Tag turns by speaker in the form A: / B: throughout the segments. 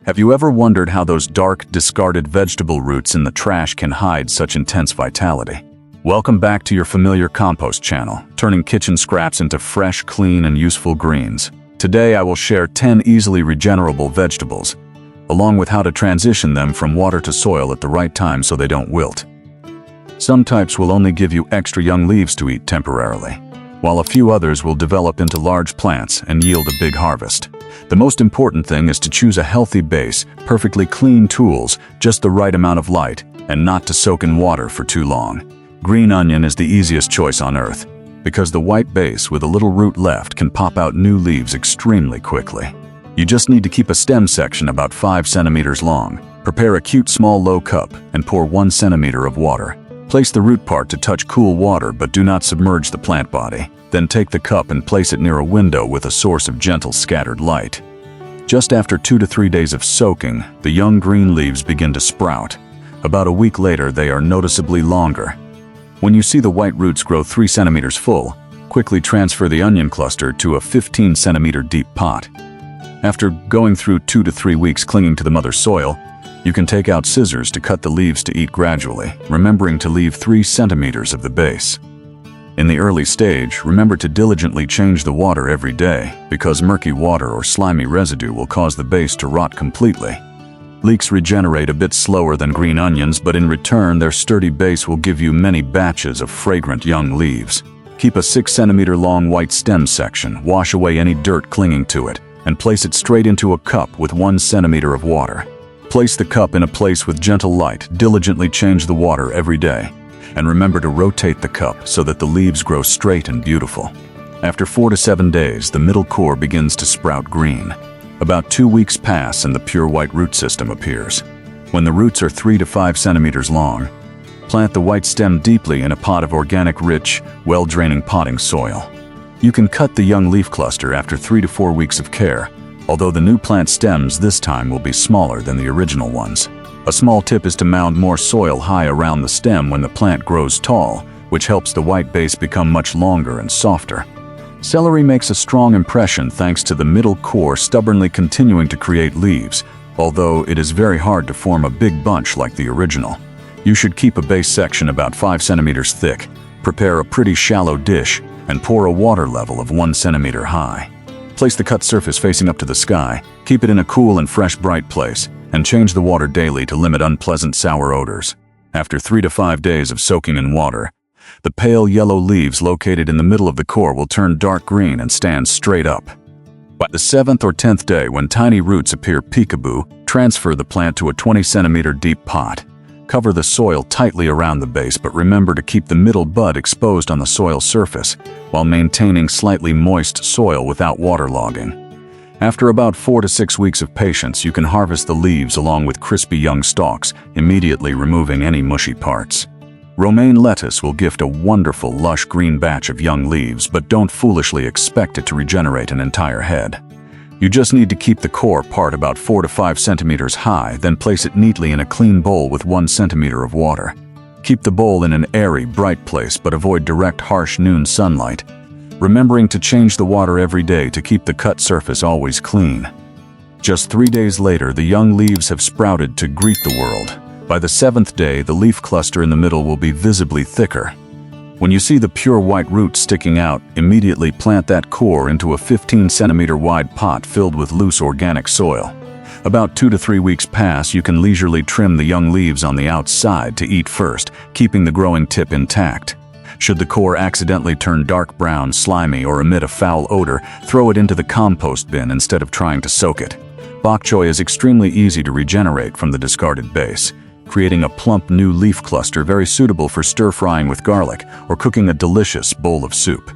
A: Have you ever wondered how those dark, discarded vegetable roots in the trash can hide such intense vitality? Welcome back to your familiar compost channel, turning kitchen scraps into fresh, clean, and useful greens. Today I will share 10 easily regenerable vegetables, along with how to transition them from water to soil at the right time so they don't wilt. Some types will only give you extra young leaves to eat temporarily, while a few others will develop into large plants and yield a big harvest. The most important thing is to choose a healthy base, perfectly clean tools, just the right amount of light, and not to soak in water for too long. Green onion is the easiest choice on earth, because the white base with a little root left can pop out new leaves extremely quickly. You just need to keep a stem section about 5 centimeters long. Prepare a cute small low cup and pour 1 centimeter of water. Place the root part to touch cool water, but do not submerge the plant body. Then take the cup and place it near a window with a source of gentle scattered light. Just after 2 to 3 days of soaking, the young green leaves begin to sprout. About a week later, they are noticeably longer. When you see the white roots grow 3 centimeters full, quickly transfer the onion cluster to a 15 centimeter deep pot. After going through 2 to 3 weeks clinging to the mother soil, you can take out scissors to cut the leaves to eat gradually, remembering to leave 3 centimeters of the base. In the early stage, remember to diligently change the water every day, because murky water or slimy residue will cause the base to rot completely. Leeks regenerate a bit slower than green onions, but in return their sturdy base will give you many batches of fragrant young leaves. Keep a 6 centimeter long white stem section, wash away any dirt clinging to it, and place it straight into a cup with 1 centimeter of water. Place the cup in a place with gentle light, diligently change the water every day, and remember to rotate the cup so that the leaves grow straight and beautiful. After 4 to 7 days, the middle core begins to sprout green. About 2 weeks pass and the pure white root system appears. When the roots are 3 to 5 centimeters long, plant the white stem deeply in a pot of organic, rich, well-draining potting soil. You can cut the young leaf cluster after 3 to 4 weeks of care, although the new plant stems this time will be smaller than the original ones. A small tip is to mound more soil high around the stem when the plant grows tall, which helps the white base become much longer and softer. Celery makes a strong impression thanks to the middle core stubbornly continuing to create leaves, although it is very hard to form a big bunch like the original. You should keep a base section about 5 centimeters thick, prepare a pretty shallow dish, and pour a water level of 1 centimeter high. Place the cut surface facing up to the sky, keep it in a cool and fresh bright place, and change the water daily to limit unpleasant sour odors. After 3 to 5 days of soaking in water, the pale yellow leaves located in the middle of the core will turn dark green and stand straight up. By the 7th or 10th day, when tiny roots appear peekaboo, transfer the plant to a 20 centimeter deep pot. Cover the soil tightly around the base, but remember to keep the middle bud exposed on the soil surface, while maintaining slightly moist soil without waterlogging. After about 4 to 6 weeks of patience, you can harvest the leaves along with crispy young stalks, immediately removing any mushy parts. Romaine lettuce will gift a wonderful lush green batch of young leaves, but don't foolishly expect it to regenerate an entire head. You just need to keep the core part about 4 to 5 centimeters high, then place it neatly in a clean bowl with 1 centimeter of water. Keep the bowl in an airy, bright place, but avoid direct, harsh noon sunlight, remembering to change the water every day to keep the cut surface always clean. Just 3 days later, the young leaves have sprouted to greet the world. By the 7th day, the leaf cluster in the middle will be visibly thicker. When you see the pure white roots sticking out, immediately plant that core into a 15 centimeter wide pot filled with loose organic soil. About 2 to 3 weeks pass, you can leisurely trim the young leaves on the outside to eat first, keeping the growing tip intact. Should the core accidentally turn dark brown, slimy, or emit a foul odor, throw it into the compost bin instead of trying to soak it. Bok Choy is extremely easy to regenerate from the discarded base, creating a plump new leaf cluster very suitable for stir-frying with garlic or cooking a delicious bowl of soup.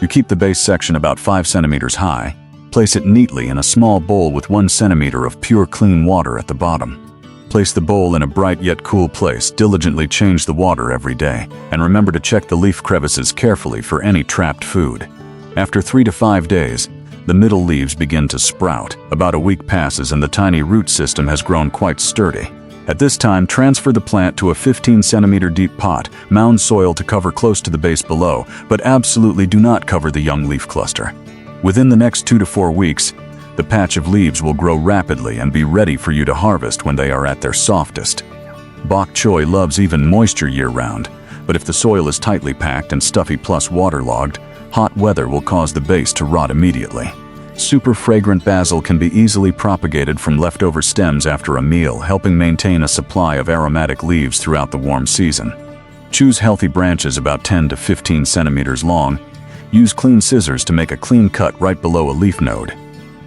A: You keep the base section about 5 centimeters high, place it neatly in a small bowl with 1 centimeter of pure clean water at the bottom. Place the bowl in a bright yet cool place, diligently change the water every day, and remember to check the leaf crevices carefully for any trapped food. After 3 to 5 days, the middle leaves begin to sprout. About a week passes and the tiny root system has grown quite sturdy. At this time, transfer the plant to a 15 centimeter deep pot, mound soil to cover close to the base below, but absolutely do not cover the young leaf cluster. Within the next 2 to 4 weeks, The patch of leaves will grow rapidly and be ready for you to harvest when they are at their softest. Bok Choy loves even moisture year-round, but if the soil is tightly packed and stuffy plus waterlogged, hot weather will cause the base to rot immediately. Super fragrant basil can be easily propagated from leftover stems after a meal, helping maintain a supply of aromatic leaves throughout the warm season. Choose healthy branches about 10 to 15 centimeters long. Use clean scissors to make a clean cut right below a leaf node.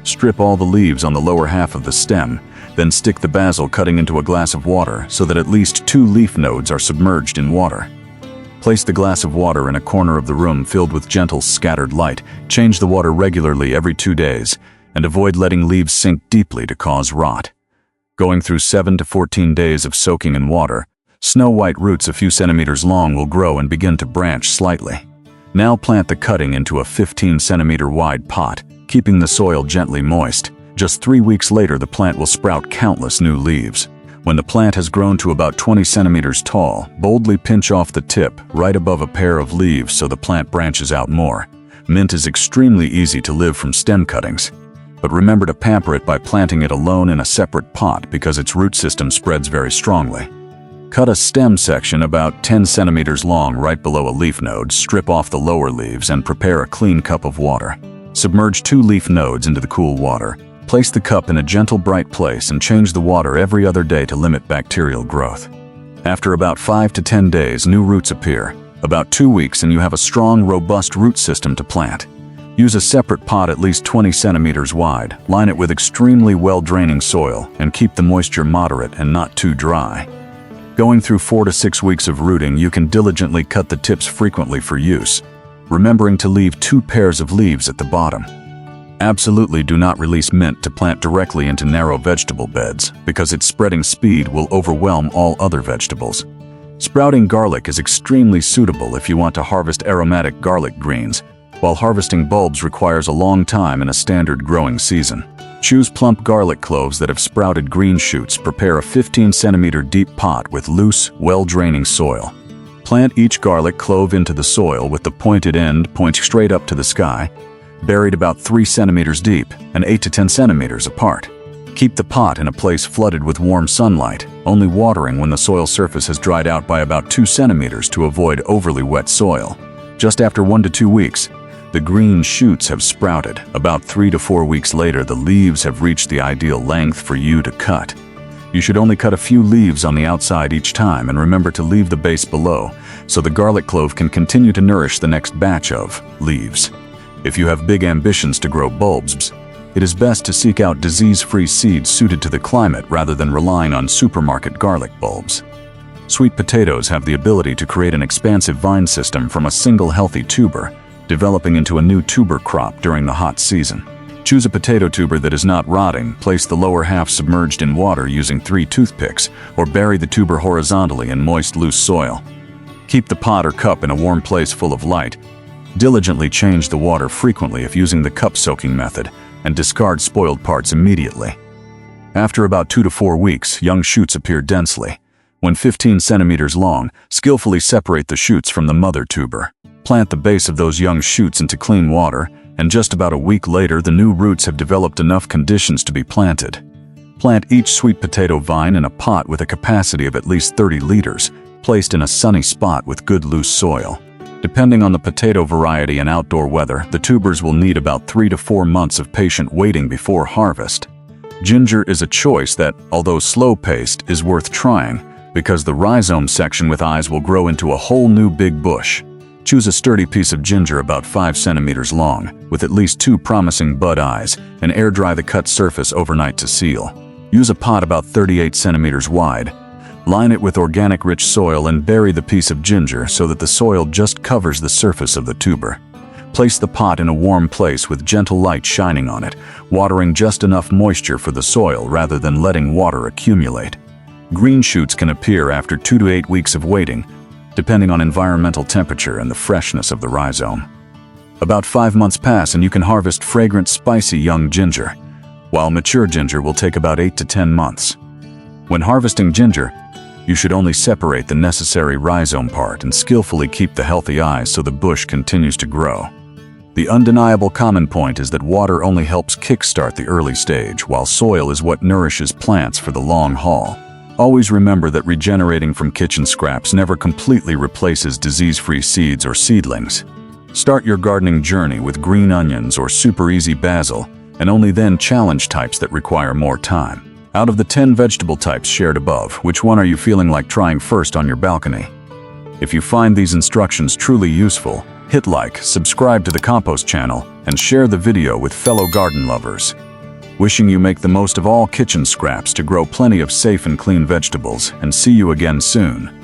A: Strip all the leaves on the lower half of the stem, then stick the basil cutting into a glass of water so that at least 2 leaf nodes are submerged in water. Place the glass of water in a corner of the room filled with gentle scattered light. Change the water regularly every 2 days, and avoid letting leaves sink deeply to cause rot. Going through 7 to 14 days of soaking in water, snow-white roots a few centimeters long will grow and begin to branch slightly. Now plant the cutting into a 15-centimeter wide pot, keeping the soil gently moist. Just 3 weeks later, the plant will sprout countless new leaves. When the plant has grown to about 20 centimeters tall, boldly pinch off the tip right above a pair of leaves so the plant branches out more. Mint is extremely easy to live from stem cuttings, but remember to pamper it by planting it alone in a separate pot because its root system spreads very strongly. Cut a stem section about 10 centimeters long right below a leaf node, strip off the lower leaves, and prepare a clean cup of water. Submerge 2 leaf nodes into the cool water. Place the cup in a gentle, bright place and change the water every other day to limit bacterial growth. After about 5 to 10 days, new roots appear. About 2 weeks and you have a strong, robust root system to plant. Use a separate pot at least 20 centimeters wide. Line it with extremely well-draining soil and keep the moisture moderate and not too dry. Going through 4 to 6 weeks of rooting, you can diligently cut the tips frequently for use, remembering to leave 2 pairs of leaves at the bottom. Absolutely do not release mint to plant directly into narrow vegetable beds because its spreading speed will overwhelm all other vegetables. Sprouting garlic is extremely suitable if you want to harvest aromatic garlic greens, while harvesting bulbs requires a long time in a standard growing season. Choose plump garlic cloves that have sprouted green shoots. Prepare a 15-centimeter deep pot with loose, well-draining soil. Plant each garlic clove into the soil with the pointed end pointing straight up to the sky, buried about 3 centimeters deep and 8 to 10 centimeters apart. Keep the pot in a place flooded with warm sunlight, only watering when the soil surface has dried out by about 2 centimeters to avoid overly wet soil. Just after 1 to 2 weeks, the green shoots have sprouted. About 3 to 4 weeks later, the leaves have reached the ideal length for you to cut. You should only cut a few leaves on the outside each time, and remember to leave the base below so the garlic clove can continue to nourish the next batch of leaves. If you have big ambitions to grow bulbs, it is best to seek out disease-free seeds suited to the climate rather than relying on supermarket garlic bulbs. Sweet potatoes have the ability to create an expansive vine system from a single healthy tuber, developing into a new tuber crop during the hot season. Choose a potato tuber that is not rotting, place the lower half submerged in water using 3 toothpicks, or bury the tuber horizontally in moist, loose soil. Keep the pot or cup in a warm place full of light. Diligently change the water frequently if using the cup soaking method, and discard spoiled parts immediately. After about 2 to 4 weeks, young shoots appear densely. When 15 centimeters long, skillfully separate the shoots from the mother tuber. Plant the base of those young shoots into clean water, and just about a week later, the new roots have developed enough conditions to be planted. Plant each sweet potato vine in a pot with a capacity of at least 30 liters, placed in a sunny spot with good loose soil. Depending on the potato variety and outdoor weather, the tubers will need about 3 to 4 months of patient waiting before harvest. Ginger is a choice that, although slow-paced, is worth trying because the rhizome section with eyes will grow into a whole new big bush. Choose a sturdy piece of ginger about 5 centimeters long, with at least 2 promising bud eyes, and air dry the cut surface overnight to seal. Use a pot about 38 centimeters wide. Line it with organic rich soil and bury the piece of ginger so that the soil just covers the surface of the tuber. Place the pot in a warm place with gentle light shining on it, watering just enough moisture for the soil rather than letting water accumulate. Green shoots can appear after 2 to 8 weeks of waiting, depending on environmental temperature and the freshness of the rhizome. About 5 months pass and you can harvest fragrant, spicy young ginger, while mature ginger will take about 8 to 10 months. When harvesting ginger, you should only separate the necessary rhizome part and skillfully keep the healthy eyes so the bush continues to grow. The undeniable common point is that water only helps kickstart the early stage, while soil is what nourishes plants for the long haul. Always remember that regenerating from kitchen scraps never completely replaces disease-free seeds or seedlings. Start your gardening journey with green onions or super easy basil, and only then challenge types that require more time. Out of the 10 vegetable types shared above, which one are you feeling like trying first on your balcony? If you find these instructions truly useful, hit like, subscribe to the Compost channel, and share the video with fellow garden lovers. Wishing you make the most of all kitchen scraps to grow plenty of safe and clean vegetables, and see you again soon.